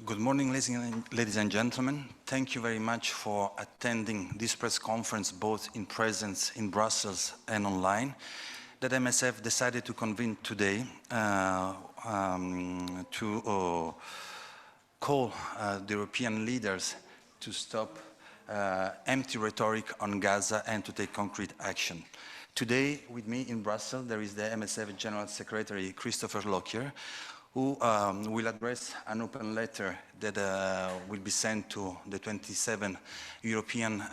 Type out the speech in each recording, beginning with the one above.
Good morning, ladies and gentlemen. Thank you very much for attending this press conference, both in presence in Brussels and online, that MSF decided to convene today to call the European leaders to stop empty rhetoric on Gaza and to take concrete action. Today, with me in Brussels, there is the MSF General Secretary, Christopher Lockyer, who will address an open letter that will be sent to the 27 European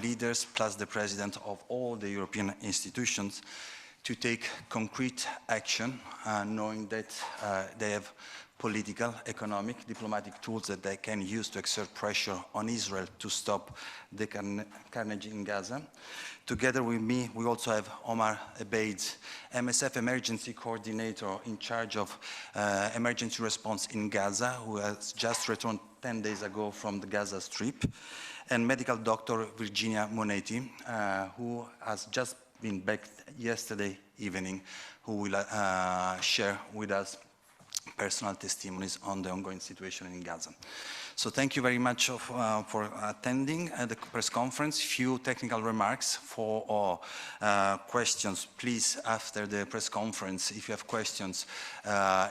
leaders, plus the president of all the European institutions, to take concrete action, knowing that they have political, economic, diplomatic tools that they can use to exert pressure on Israel to stop the carnage in Gaza. Together with me, we also have Omar Ebaid, MSF Emergency Coordinator in charge of emergency response in Gaza, who has just returned 10 days ago from the Gaza Strip, and medical doctor Virginia Monetti, who has just been back yesterday evening, who will share with us personal testimonies on the ongoing situation in Gaza. So thank you very much for attending the press conference. Few technical remarks for questions. Please, after the press conference, if you have questions,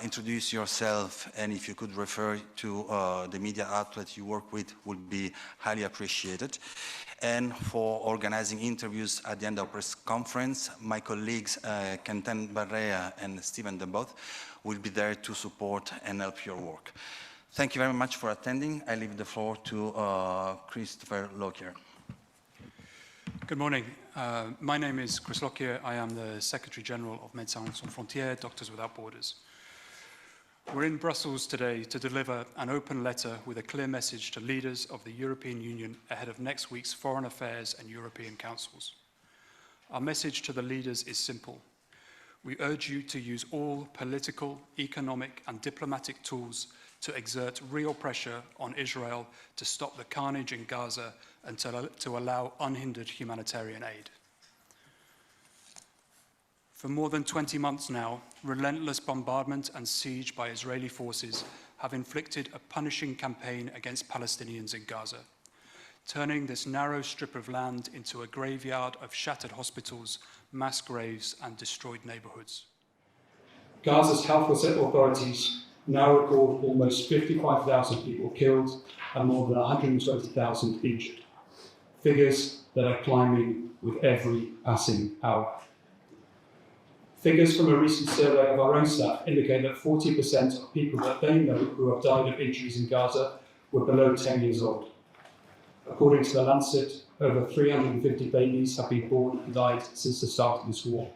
introduce yourself, and if you could refer to the media outlet you work with, would be highly appreciated. And for organizing interviews at the end of the press conference, my colleagues Quentin Barrea and Stephen Debot will be there to support and help your work. Thank you very much for attending. I leave the floor to Christopher Lockyer. Good morning. My name is Chris Lockyer. I am the Secretary General of Médecins Sans Frontières, Doctors Without Borders. We're in Brussels today to deliver an open letter with a clear message to leaders of the European Union ahead of next week's Foreign Affairs and European Councils. Our message to the leaders is simple. We urge you to use all political, economic, and diplomatic tools to exert real pressure on Israel to stop the carnage in Gaza and to allow unhindered humanitarian aid. For more than 20 months now, relentless bombardment and siege by Israeli forces have inflicted a punishing campaign against Palestinians in Gaza, turning this narrow strip of land into a graveyard of shattered hospitals, mass graves, and destroyed neighborhoods. Gaza's health authorities now record almost 55,000 people killed and more than 120,000 injured, figures that are climbing with every passing hour. Figures from a recent survey of our own staff indicate that 40% of people that they know who have died of injuries in Gaza were below 10 years old. According to The Lancet, over 350 babies have been born and died since the start of this war.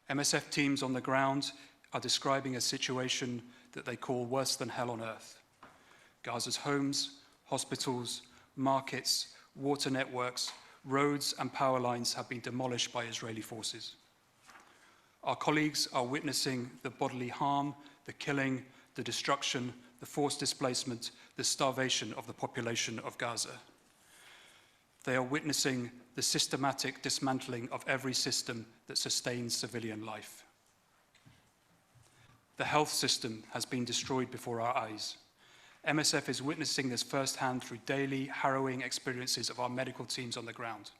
MSF teams on the ground are describing a situation that they call worse than hell on earth. Gaza's homes, hospitals, markets, water networks, roads and power lines have been demolished by Israeli forces. Our colleagues are witnessing the bodily harm, the killing, the destruction, the forced displacement, the starvation of the population of Gaza. They are witnessing the systematic dismantling of every system that sustains civilian life. The health system has been destroyed before our eyes. MSF is witnessing this firsthand through daily, harrowing experiences of our medical teams on the ground.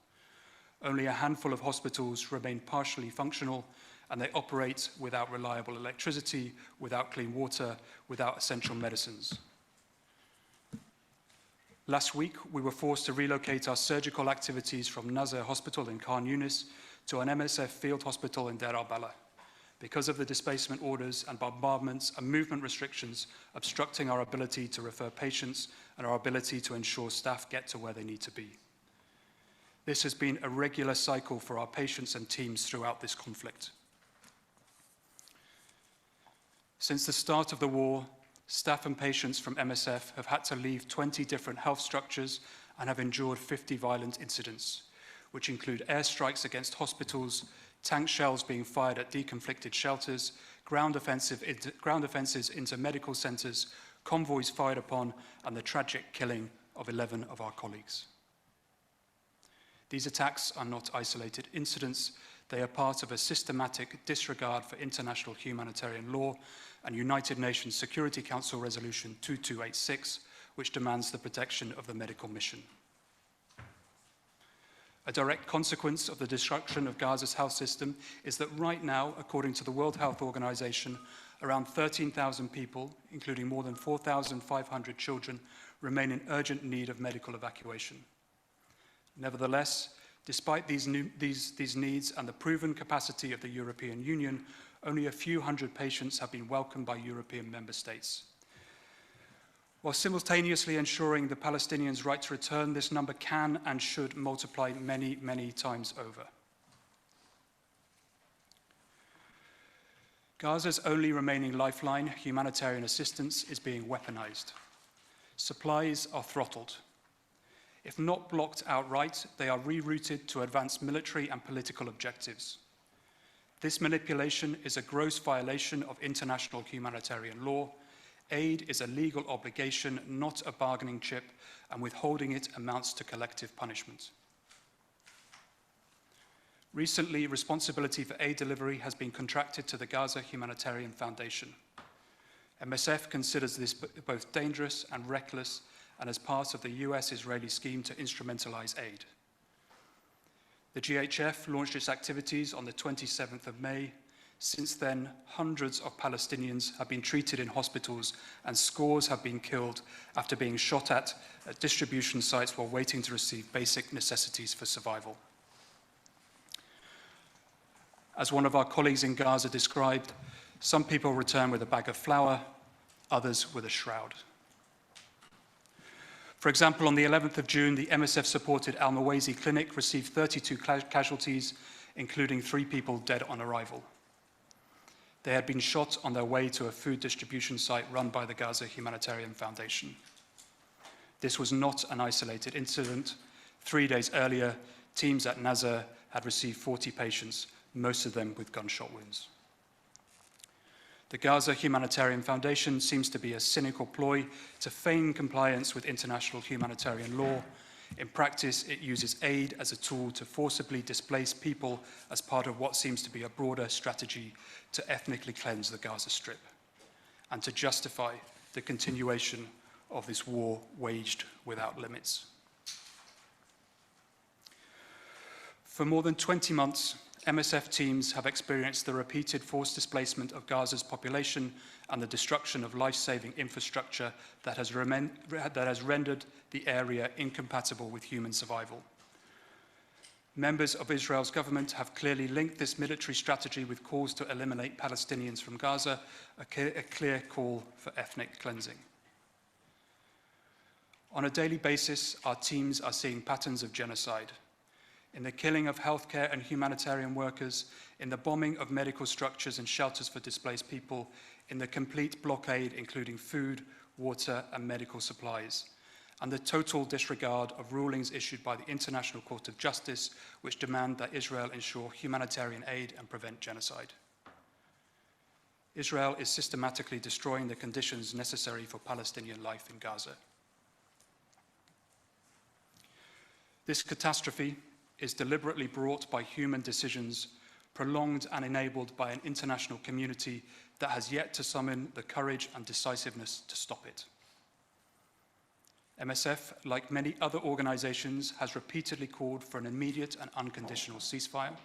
Only a handful of hospitals remain partially functional, and they operate without reliable electricity, without clean water, without essential medicines. Last week, we were forced to relocate our surgical activities from Nazar Hospital in Khan Yunis to an MSF field hospital in Deir al-Balah, because of the displacement orders and bombardments and movement restrictions obstructing our ability to refer patients and our ability to ensure staff get to where they need to be. This has been a regular cycle for our patients and teams throughout this conflict. Since the start of the war, staff and patients from MSF have had to leave 20 different health structures and have endured 50 violent incidents, which include airstrikes against hospitals, tank shells being fired at deconflicted shelters, ground offensives into medical centers, convoys fired upon, and the tragic killing of 11 of our colleagues. These attacks are not isolated incidents. They are part of a systematic disregard for international humanitarian law and United Nations Security Council Resolution 2286, which demands the protection of the medical mission. A direct consequence of the destruction of Gaza's health system is that right now, according to the World Health Organization, around 13,000 people, including more than 4,500 children, remain in urgent need of medical evacuation. Nevertheless, despite these needs and the proven capacity of the European Union, only a few hundred patients have been welcomed by European member states. While simultaneously ensuring the Palestinians' right to return, this number can and should multiply many, many times over. Gaza's only remaining lifeline, humanitarian assistance, is being weaponized. Supplies are throttled. If not blocked outright, they are rerouted to advance military and political objectives. This manipulation is a gross violation of international humanitarian law. Aid is a legal obligation, not a bargaining chip, and withholding it amounts to collective punishment. Recently, responsibility for aid delivery has been contracted to the Gaza Humanitarian Foundation. MSF considers this both dangerous and reckless, and as part of the US-Israeli scheme to instrumentalize aid. The GHF launched its activities on the 27th of May. Since then, hundreds of Palestinians have been treated in hospitals and scores have been killed after being shot at distribution sites while waiting to receive basic necessities for survival. As one of our colleagues in Gaza described, some people return with a bag of flour, others with a shroud. For example, on the 11th of June, the MSF-supported Al-Mawazi clinic received 32 casualties, including 3 people dead on arrival. They had been shot on their way to a food distribution site run by the Gaza Humanitarian Foundation. This was not an isolated incident. 3 days earlier, teams at Nazar had received 40 patients, most of them with gunshot wounds. The Gaza Humanitarian Foundation seems to be a cynical ploy to feign compliance with international humanitarian law. In practice, it uses aid as a tool to forcibly displace people as part of what seems to be a broader strategy to ethnically cleanse the Gaza Strip and to justify the continuation of this war waged without limits. For more than 20 months, MSF teams have experienced the repeated forced displacement of Gaza's population and the destruction of life-saving infrastructure that has rendered the area incompatible with human survival. Members of Israel's government have clearly linked this military strategy with calls to eliminate Palestinians from Gaza, a clear call for ethnic cleansing. On a daily basis, our teams are seeing patterns of genocide. In the killing of healthcare and humanitarian workers, in the bombing of medical structures and shelters for displaced people, in the complete blockade, including food, water, and medical supplies, and the total disregard of rulings issued by the International Court of Justice, which demand that Israel ensure humanitarian aid and prevent genocide. Israel is systematically destroying the conditions necessary for Palestinian life in Gaza. This catastrophe is deliberately brought by human decisions, prolonged and enabled by an international community that has yet to summon the courage and decisiveness to stop it. MSF, like many other organizations, has repeatedly called for an immediate and unconditional ceasefire,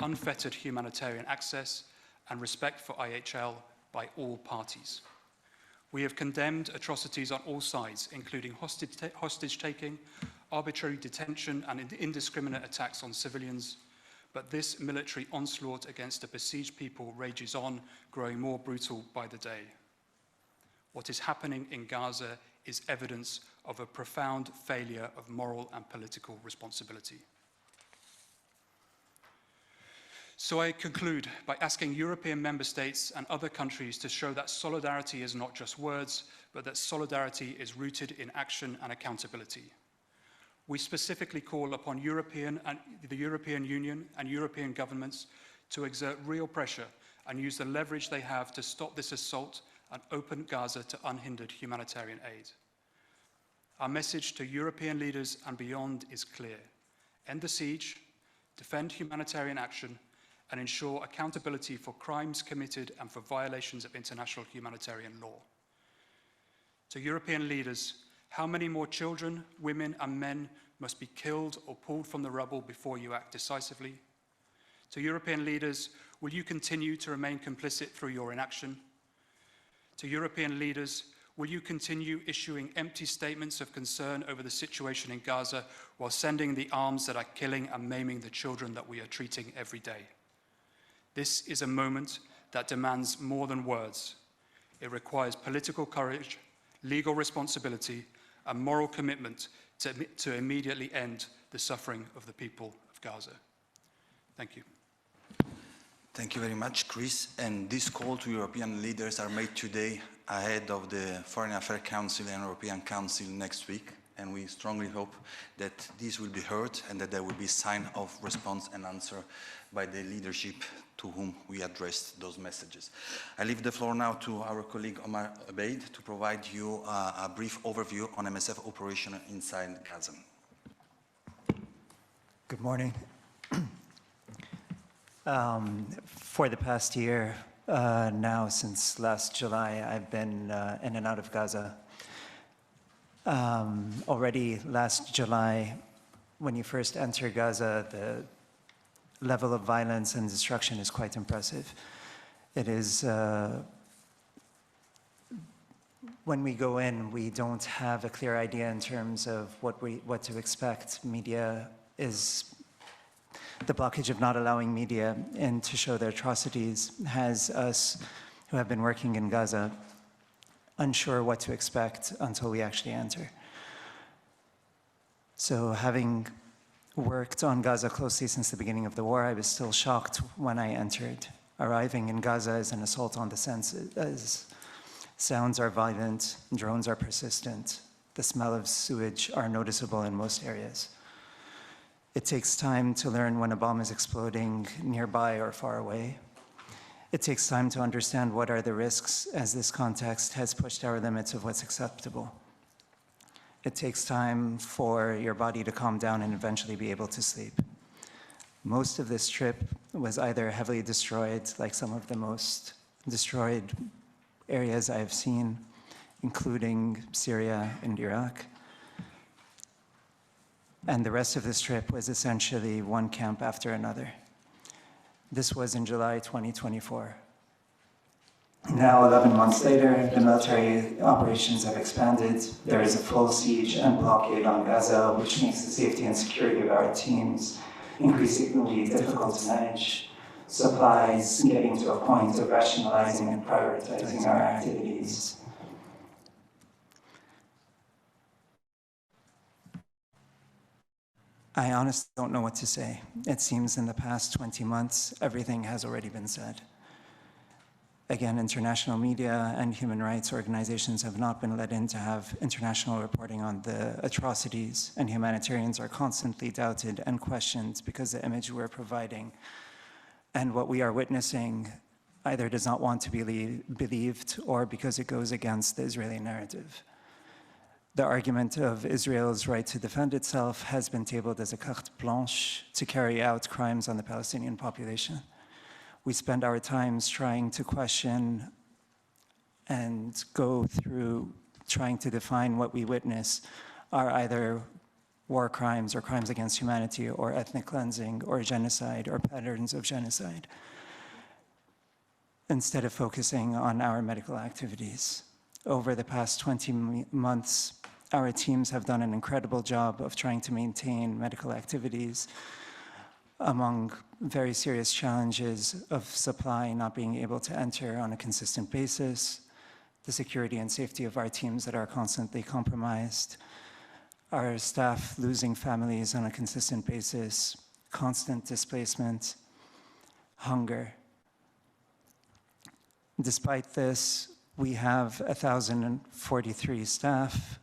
unfettered humanitarian access, and respect for IHL by all parties. We have condemned atrocities on all sides, including hostage-taking, arbitrary detention, and indiscriminate attacks on civilians. But this military onslaught against a besieged people rages on, growing more brutal by the day. What is happening in Gaza is evidence of a profound failure of moral and political responsibility. So I conclude by asking European member states and other countries to show that solidarity is not just words, but that solidarity is rooted in action and accountability. We specifically call upon the European Union and European governments to exert real pressure and use the leverage they have to stop this assault and open Gaza to unhindered humanitarian aid. Our message to European leaders and beyond is clear. End the siege, defend humanitarian action, and ensure accountability for crimes committed and for violations of international humanitarian law. To European leaders, how many more children, women and men must be killed or pulled from the rubble before you act decisively? To European leaders, will you continue to remain complicit through your inaction? To European leaders, will you continue issuing empty statements of concern over the situation in Gaza while sending the arms that are killing and maiming the children that we are treating every day? This is a moment that demands more than words. It requires political courage, legal responsibility, and moral commitment to immediately end the suffering of the people of Gaza. Thank you. Thank you very much, Chris. And this call to European leaders are made today ahead of the Foreign Affairs Council and European Council next week. And we strongly hope that this will be heard and that there will be a sign of response and answer by the leadership to whom we addressed those messages. I leave the floor now to our colleague Omar Abeid to provide you a brief overview on MSF operation inside Gaza. Good morning. For the past year now, since last July, I've been in and out of Gaza. Already last July, when you first enter Gaza, the level of violence and destruction is quite impressive. It is, when we go in, we don't have a clear idea in terms of what to expect. Media is, the blockage of not allowing media in to show their atrocities has us who have been working in Gaza unsure what to expect until we actually enter. So having worked on Gaza closely since the beginning of the war, I was still shocked when I entered. Arriving in Gaza is an assault on the senses. Sounds are violent, drones are persistent, the smell of sewage are noticeable in most areas. It takes time to learn when a bomb is exploding nearby or far away. It takes time to understand what are the risks, as this context has pushed our limits of what's acceptable. It takes time for your body to calm down and eventually be able to sleep. Most of this trip was either heavily destroyed, like some of the most destroyed areas I've seen, including Syria and Iraq. And the rest of this trip was essentially one camp after another. This was in July 2024. Now, 11 months later, the military operations have expanded. There is a full siege and blockade on Gaza, which makes the safety and security of our teams increasingly difficult to manage. Supplies getting to a point of rationalizing and prioritizing our activities. I honestly don't know what to say. It seems in the past 20 months, everything has already been said. Again, international media and human rights organizations have not been let in to have international reporting on the atrocities, and humanitarians are constantly doubted and questioned because the image we're providing and what we are witnessing either does not want to be believed or because it goes against the Israeli narrative. The argument of Israel's right to defend itself has been tabled as a carte blanche to carry out crimes on the Palestinian population. We spend our times trying to question and go through trying to define what we witness are either war crimes or crimes against humanity or ethnic cleansing or genocide or patterns of genocide, instead of focusing on our medical activities. Over the past 20 months, our teams have done an incredible job of trying to maintain medical activities among very serious challenges of supply not being able to enter on a consistent basis, the security and safety of our teams that are constantly compromised, our staff losing families on a consistent basis, constant displacement, hunger. Despite this, we have 1,043 staff,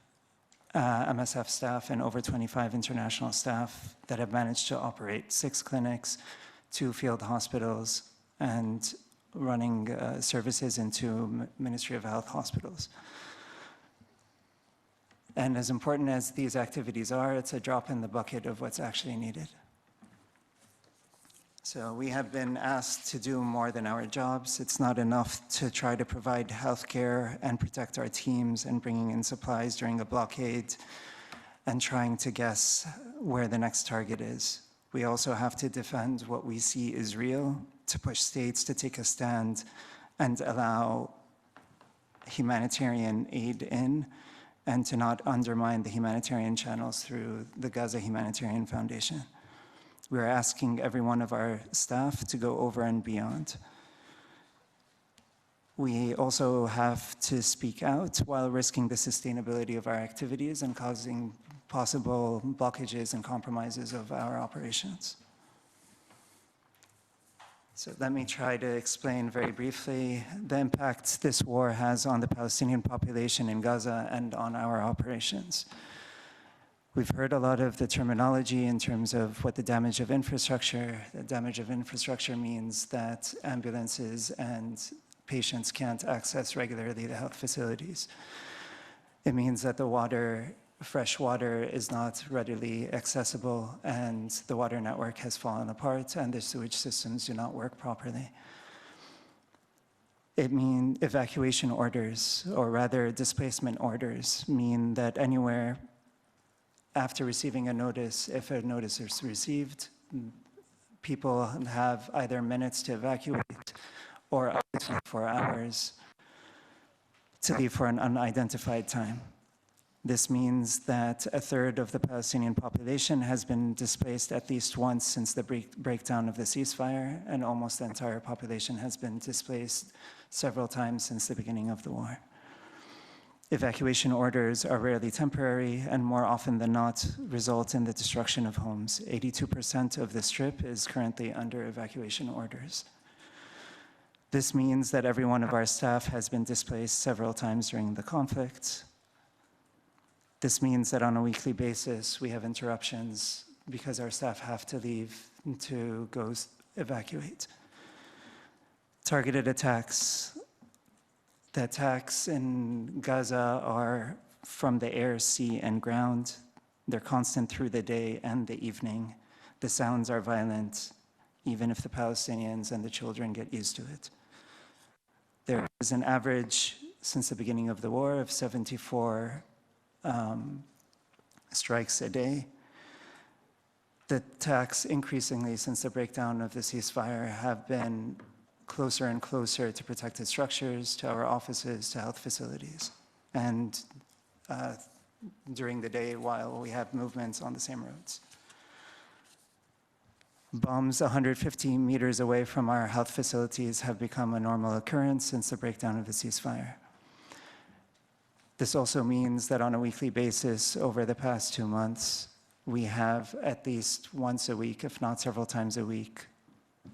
MSF staff, and over 25 international staff that have managed to operate 6 clinics, 2 field hospitals, and running services into Ministry of Health hospitals. And as important as these activities are, it's a drop in the bucket of what's actually needed. So we have been asked to do more than our jobs. It's not enough to try to provide healthcare and protect our teams and bringing in supplies during a blockade and trying to guess where the next target is. We also have to defend what we see is real, to push states to take a stand and allow humanitarian aid in, and to not undermine the humanitarian channels through the Gaza Humanitarian Foundation. We're asking every one of our staff to go over and beyond. We also have to speak out while risking the sustainability of our activities and causing possible blockages and compromises of our operations. So let me try to explain very briefly the impact this war has on the Palestinian population in Gaza and on our operations. We've heard a lot of the terminology in terms of what the damage of infrastructure. The damage of infrastructure means that ambulances and patients can't access regularly the health facilities. It means that the water, fresh water, is not readily accessible, and the water network has fallen apart, and the sewage systems do not work properly. It means evacuation orders, or rather displacement orders, mean that anywhere after receiving a notice, if a notice is received, people have either minutes to evacuate or up to 24 hours to leave for an unidentified time. This means that a third of the Palestinian population has been displaced at least once since the breakdown of the ceasefire, and almost the entire population has been displaced several times since the beginning of the war. Evacuation orders are rarely temporary and more often than not result in the destruction of homes. 82% of the Strip is currently under evacuation orders. This means that every one of our staff has been displaced several times during the conflict. This means that on a weekly basis, we have interruptions because our staff have to leave to go evacuate. Targeted attacks. The attacks in Gaza are from the air, sea, and ground. They're constant through the day and the evening. The sounds are violent, even if the Palestinians and the children get used to it. There is an average, since the beginning of the war, of 74 strikes a day. The attacks, increasingly since the breakdown of the ceasefire, have been closer and closer to protected structures, to our offices, to health facilities, and during the day while we have movements on the same roads. Bombs 150 meters away from our health facilities have become a normal occurrence since the breakdown of the ceasefire. This also means that on a weekly basis over the past 2 months, we have at least once a week, if not several times a week,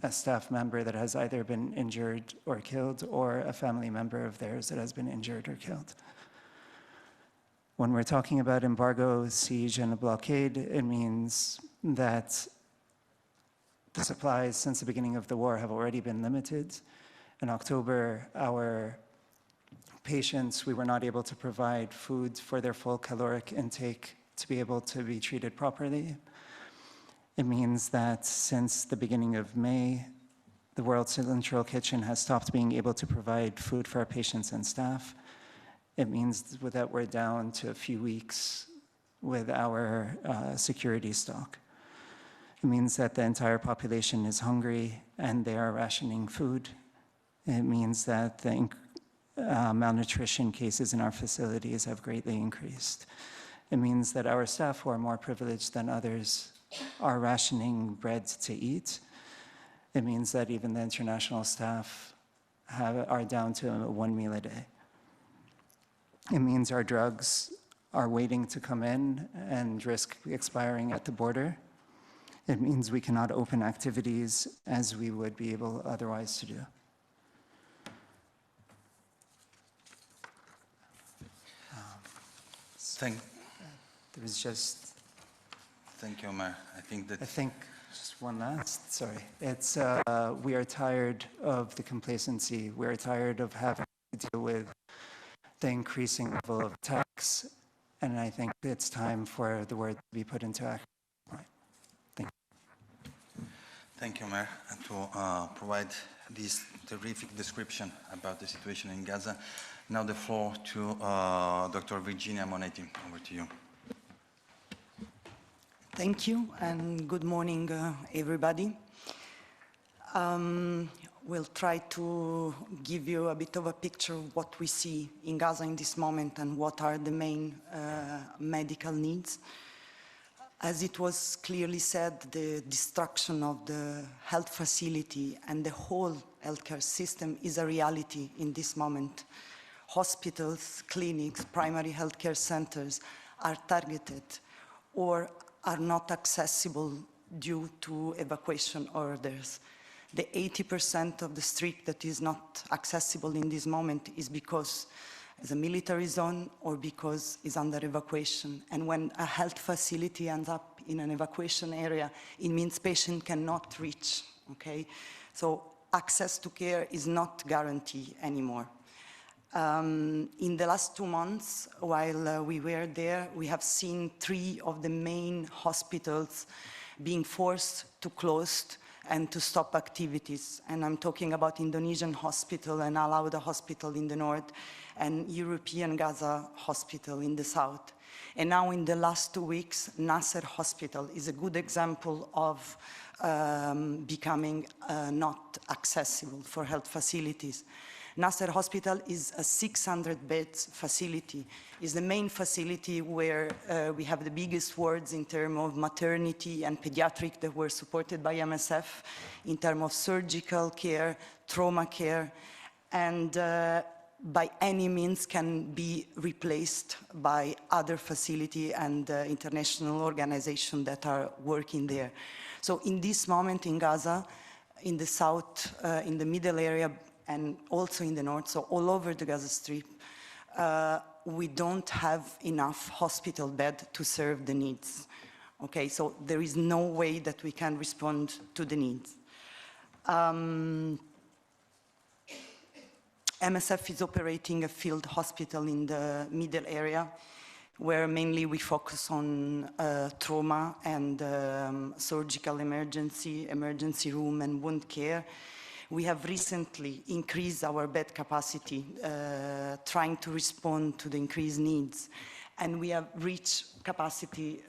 a staff member that has either been injured or killed, or a family member of theirs that has been injured or killed. When we're talking about embargo, siege, and a blockade, it means that the supplies since the beginning of the war have already been limited. In October, our patients, we were not able to provide food for their full caloric intake to be able to be treated properly. It means that since the beginning of May, the World Central Kitchen has stopped being able to provide food for our patients and staff. It means that we're down to a few weeks with our security stock. It means that the entire population is hungry and they are rationing food. It means that the malnutrition cases in our facilities have greatly increased. It means that our staff, who are more privileged than others, are rationing bread to eat. It means that even the international staff are down to 1 meal a day. It means our drugs are waiting to come in and risk expiring at the border. It means we cannot open activities as we would be able otherwise to do. There was just... Thank you, Omar. I think just one last, sorry. It's, we are tired of the complacency. We're tired of having to deal with the increasing level of attacks, and I think it's time for the word to be put into action. Thank you. Thank you, Mayor, to provide this terrific description about the situation in Gaza. Now the floor to Dr. Virginia Monetti. Over to you. Thank you, and good morning, everybody. We'll try to give you a bit of a picture of what we see in Gaza in this moment and what are the main medical needs. As it was clearly said, the destruction of the health facility and the whole healthcare system is a reality in this moment. Hospitals, clinics, primary healthcare centers are targeted or are not accessible due to evacuation orders. The 80% of the street that is not accessible in this moment is because it's a military zone or because it's under evacuation. And when a health facility ends up in an evacuation area, it means patient cannot reach, okay? So access to care is not guaranteed anymore. In the last 2 months, while we were there, we have seen 3 of the main hospitals being forced to close and to stop activities. And I'm talking about Indonesian hospital and Al-Awda hospital in the north and European Gaza hospital in the south. And now in the last 2 weeks, Nasser hospital is a good example of becoming not accessible for health facilities. Nasser Hospital is a 600 beds facility. It's the main facility where we have the biggest wards in terms of maternity and pediatric that were supported by MSF, in terms of surgical care, trauma care, and by any means can be replaced by other facility and international organizations that are working there. So in this moment in Gaza, in the south, in the middle area, and also in the north, so all over the Gaza Strip, we don't have enough hospital bed to serve the needs. Okay, so there is no way that we can respond to the needs. MSF is operating a field hospital in the middle area, where mainly we focus on trauma and surgical emergency room and wound care. We have recently increased our bed capacity, trying to respond to the increased needs. And we have reached capacity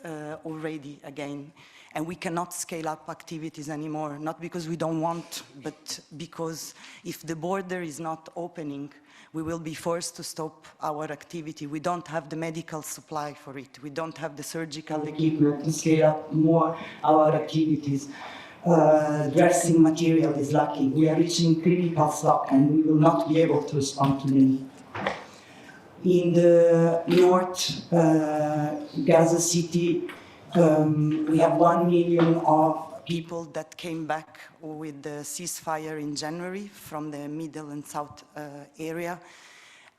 already again. And we cannot scale up activities anymore, not because we don't want, but because if the border is not opening, we will be forced to stop our activity. We don't have the medical supply for it. We don't have the surgical equipment to scale up more our activities. Dressing material is lacking. We are reaching critical stock and we will not be able to respond to the need. In the north, Gaza City, we have 1 million of people that came back with the ceasefire in January from the middle and south area.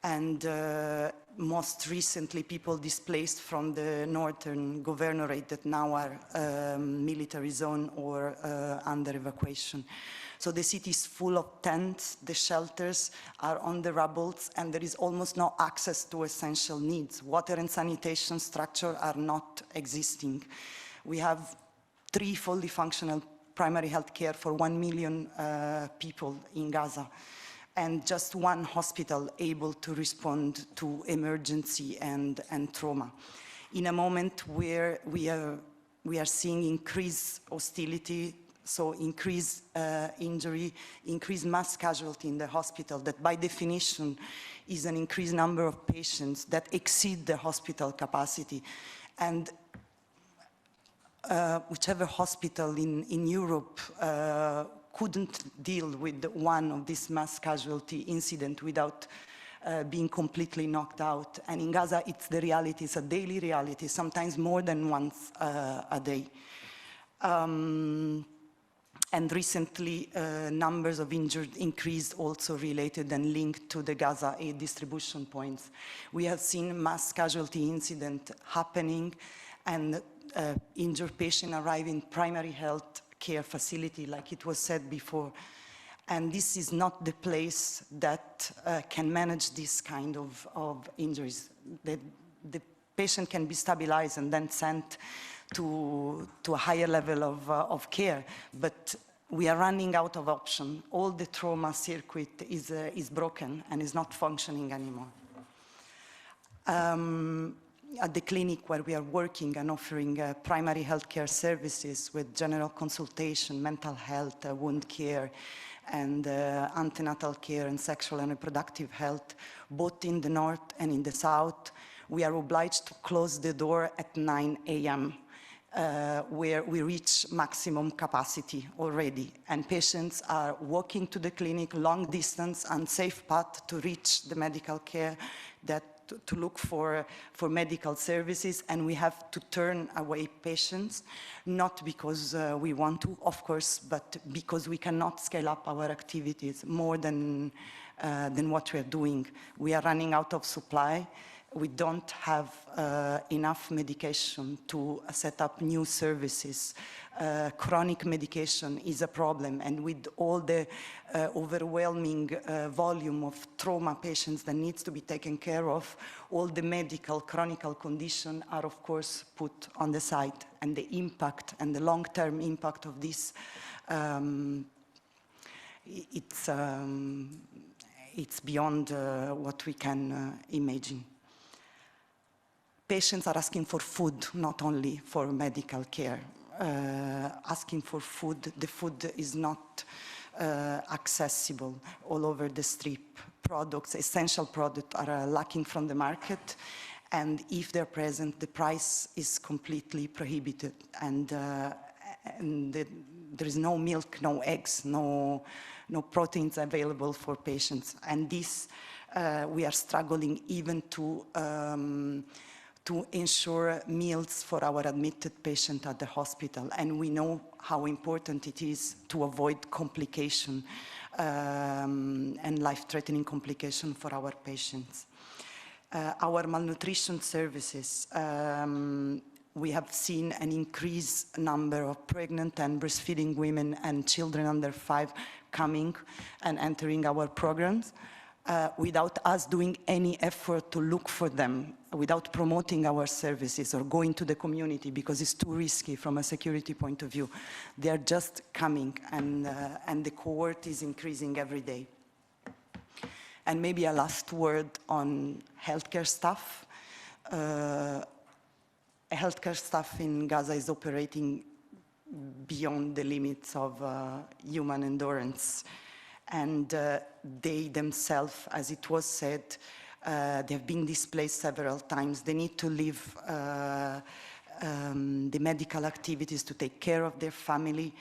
And most recently, people displaced from the northern governorate that now are military zone or under evacuation. So the city is full of tents, the shelters are on the rubble, and there is almost no access to essential needs. Water and sanitation structure are not existing. We have 3 fully functional primary health care for 1 million people in Gaza, and just 1 hospital able to respond to emergency and trauma. In a moment where we are seeing increased hostility, so increased injury, increased mass casualty in the hospital, that by definition is an increased number of patients that exceed the hospital capacity. And whichever hospital in Europe couldn't deal with one of these mass casualty incidents without being completely knocked out. And in Gaza, it's the reality, it's a daily reality, sometimes more than once a day. And recently, numbers of injured increased, also related and linked to the Gaza aid distribution points. We have seen mass casualty incident happening and injured patient arrive in primary health care facility, like it was said before. And this is not the place that can manage this kind of injuries. The patient can be stabilized and then sent to a higher level of care, but we are running out of option. All the trauma circuit is broken and is not functioning anymore. At the clinic where we are working and offering primary healthcare services with general consultation, mental health, wound care, and antenatal care and sexual and reproductive health, both in the north and in the south, we are obliged to close the door at 9 a.m. Where we reach maximum capacity already. And patients are walking to the clinic, long distance, unsafe path to reach the medical care, to look for medical services, and we have to turn away patients, not because we want to, of course, but because we cannot scale up our activities more than what we are doing. We are running out of supply. We don't have enough medication to set up new services. Chronic medication is a problem, and with all the overwhelming volume of trauma patients that needs to be taken care of, all the medical chronic conditions are of course put on the side, and the impact and the long-term impact of this, it's beyond what we can imagine. Patients are asking for food, not only for medical care. Asking for food, the food is not accessible all over the strip. Products, essential products are lacking from the market, and if they're present, the price is completely prohibited, and there is no milk, no eggs, no proteins available for patients. And this, we are struggling even to ensure meals for our admitted patient at the hospital. And we know how important it is to avoid complication and life-threatening complication for our patients. Our malnutrition services, we have seen an increased number of pregnant and breastfeeding women and children under 5 coming and entering our programs. Without us doing any effort to look for them, without promoting our services or going to the community because it's too risky from a security point of view. They are just coming, and the cohort is increasing every day. And maybe a last word on healthcare staff. Healthcare staff in Gaza is operating beyond the limits of human endurance. And they themselves, as it was said, they have been displaced several times. They need to leave the medical activities to take care of their family.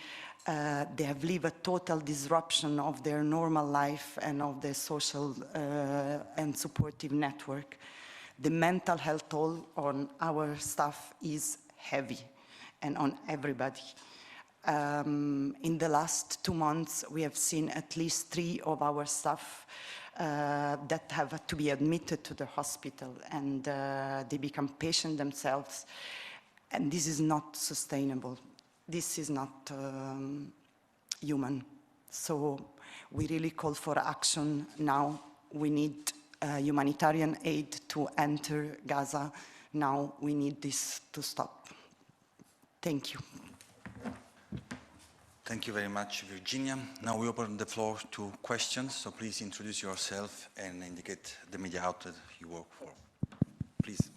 They have lived a total disruption of their normal life and of their social and supportive network. The mental health toll on our staff is heavy, and on everybody. In the last 2 months, we have seen at least 3 of our staff that have to be admitted to the hospital, and they become patients themselves. And this is not sustainable. This is not human. So we really call for action now. We need humanitarian aid to enter Gaza. Now we need this to stop. Thank you. Thank you very much, Virginia. Now we open the floor to questions, so please introduce yourself and indicate the media outlet you work for. Please.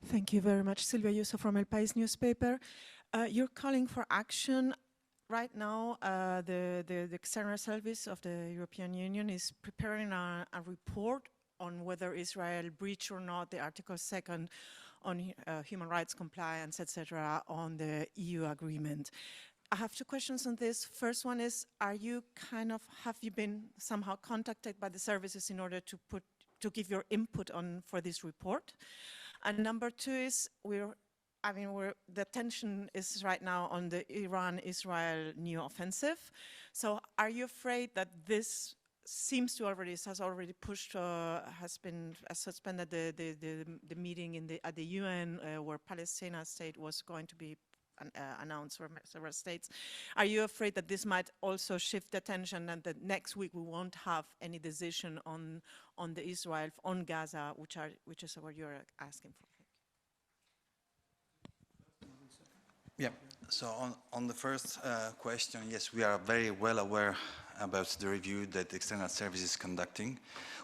Thank you very much, Silvia Yuso from El País newspaper. You're calling for action. Right now, the External Service of the European Union is preparing a report on whether Israel breached or not the Article 2 on human rights compliance, etc., on the EU agreement. I have 2 questions on this. First one is, have you been somehow contacted by the services in order to give your input for this report? And number 2 is, the tension is right now on the Iran-Israel new offensive. So are you afraid that this seems to has already pushed, has suspended the meeting at the UN where Palestine state was going to be announced for several states? Are you afraid that this might also shift the attention and that next week we won't have any decision on the Israel, on Gaza, which is what you're asking for? Yeah, so on the first question, yes, we are very well aware about the review that the External Service is conducting.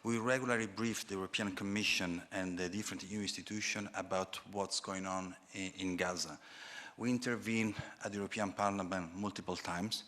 We regularly brief the European Commission and the different EU institutions about what's going on in Gaza. We intervene at the European Parliament multiple times.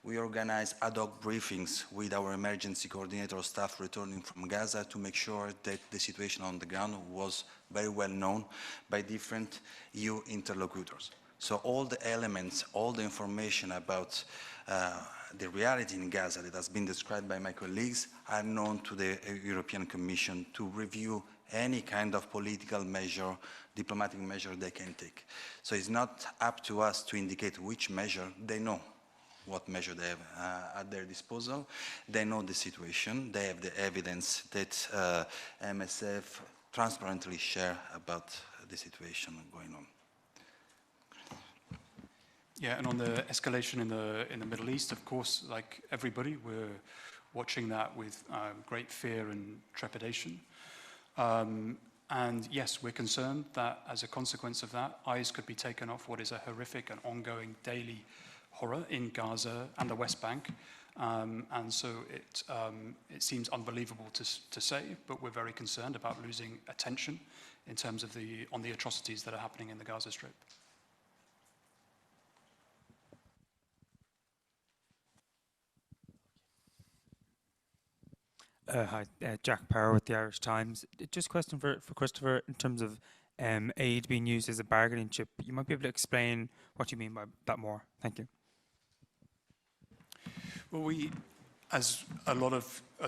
We organize ad hoc briefings with our emergency coordinator staff returning from Gaza to make sure that the situation on the ground was very well known by different EU interlocutors. So all the elements, all the information about the reality in Gaza that has been described by my colleagues are known to the European Commission to review any kind of political measure, diplomatic measure they can take. So it's not up to us to indicate which measure. They know what measure they have at their disposal. They know the situation. They have the evidence that MSF transparently share about the situation going on. Yeah, and on the escalation in the Middle East, of course, like everybody, we're watching that with great fear and trepidation. And yes, we're concerned that as a consequence of that, eyes could be taken off what is a horrific and ongoing daily horror in Gaza and the West Bank. And so it seems unbelievable to say, but we're very concerned about losing attention in terms of on the atrocities that are happening in the Gaza Strip. Hi, Jack Power with the Irish Times. Just a question for Christopher in terms of aid being used as a bargaining chip. You might be able to explain what you mean by that more. Thank you. Well, we, as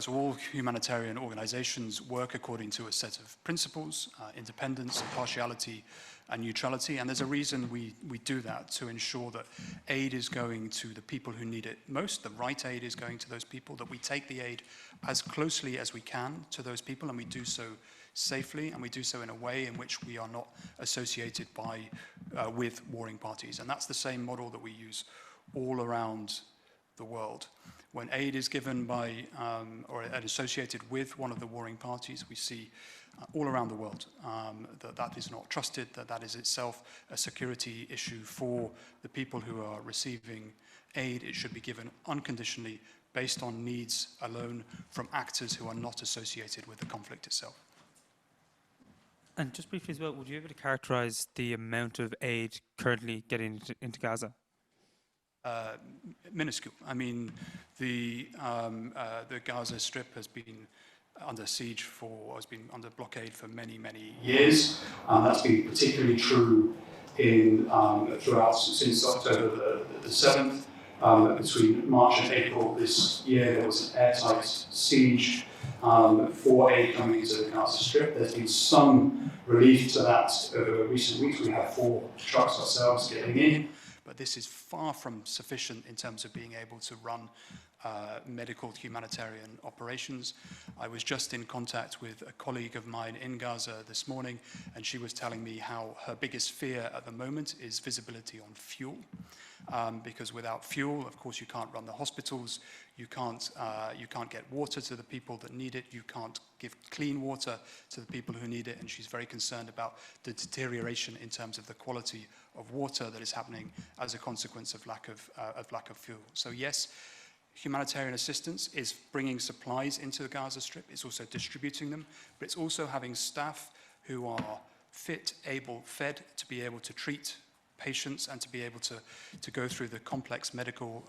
all humanitarian organizations, work according to a set of principles, independence, impartiality, and neutrality. And there's a reason we do that, to ensure that aid is going to the people who need it most, the right aid is going to those people, that we take the aid as closely as we can to those people, and we do so safely, and we do so in a way in which we are not associated with warring parties. And that's the same model that we use all around the world. When aid is given by or associated with one of the warring parties, we see all around the world that is not trusted, that is itself a security issue for the people who are receiving aid. It should be given unconditionally, based on needs alone, from actors who are not associated with the conflict itself. And just briefly as well, would you be able to characterize the amount of aid currently getting into Gaza? Minuscule. I mean, the Gaza Strip has been under siege has been under blockade for many, many years. That's been particularly true throughout since October the 7th. Between March and April this year, there was an airtight siege for aid coming into the Gaza Strip. There's been some relief to that over recent weeks. We have 4 trucks ourselves getting in. But this is far from sufficient in terms of being able to run medical humanitarian operations. I was just in contact with a colleague of mine in Gaza this morning, and she was telling me how her biggest fear at the moment is visibility on fuel. Because without fuel, of course, you can't run the hospitals, you can't get water to the people that need it, you can't give clean water to the people who need it, and she's very concerned about the deterioration in terms of the quality of water that is happening as a consequence of lack of fuel. So yes, humanitarian assistance is bringing supplies into the Gaza Strip, it's also distributing them, but it's also having staff who are fit, able, fed to be able to treat patients and to be able to go through the complex medical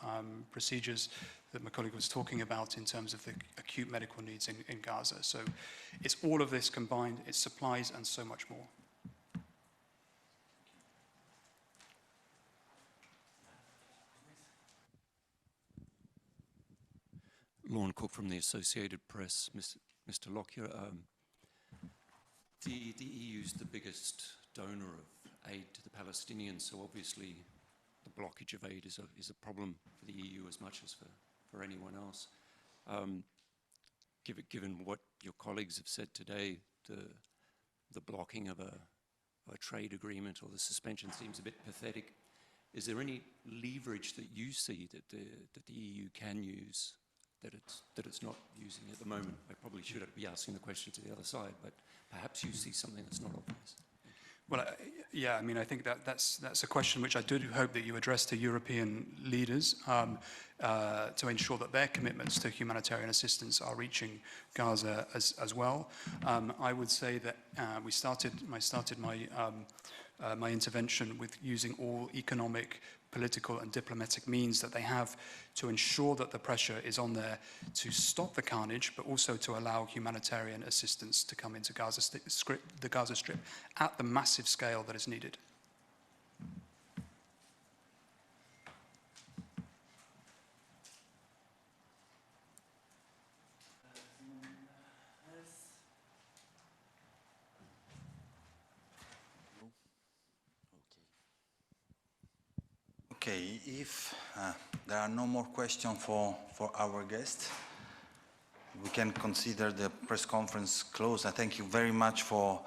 procedures that my colleague was talking about in terms of the acute medical needs in Gaza. So it's all of this combined, it's supplies and so much more. Lorne Cook from the Associated Press. Mr. Lockyer, the EU is the biggest donor of aid to the Palestinians, so obviously the blockage of aid is a problem for the EU as much as for anyone else. Given what your colleagues have said today, the blocking of a trade agreement or the suspension seems a bit pathetic. Is there any leverage that you see that the EU can use that it's not using at the moment? I probably should be asking the question to the other side, but perhaps you see something that's not obvious. Well, yeah, I mean, I think that's a question which I do hope that you address to European leaders to ensure that their commitments to humanitarian assistance are reaching Gaza as well. I would say that I started my intervention with using all economic, political and diplomatic means that they have to ensure that the pressure is on there to stop the carnage, but also to allow humanitarian assistance to come into the Gaza Strip at the massive scale that is needed. Okay, if there are no more questions for our guest, we can consider the press conference closed. I thank you very much for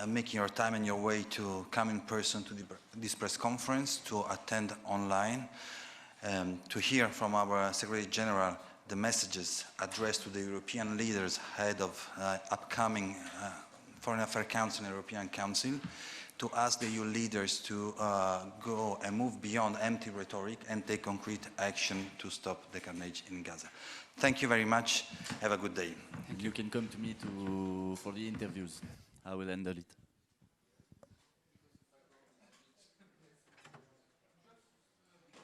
making your time and your way to come in person to this press conference, to attend online, to hear from our Secretary General the messages addressed to the European leaders ahead of upcoming Foreign Affairs Council and European Council, to ask the EU leaders to go and move beyond empty rhetoric and take concrete action to stop the carnage in Gaza. Thank you very much. Have a good day. You can come to me for the interviews. I will handle it.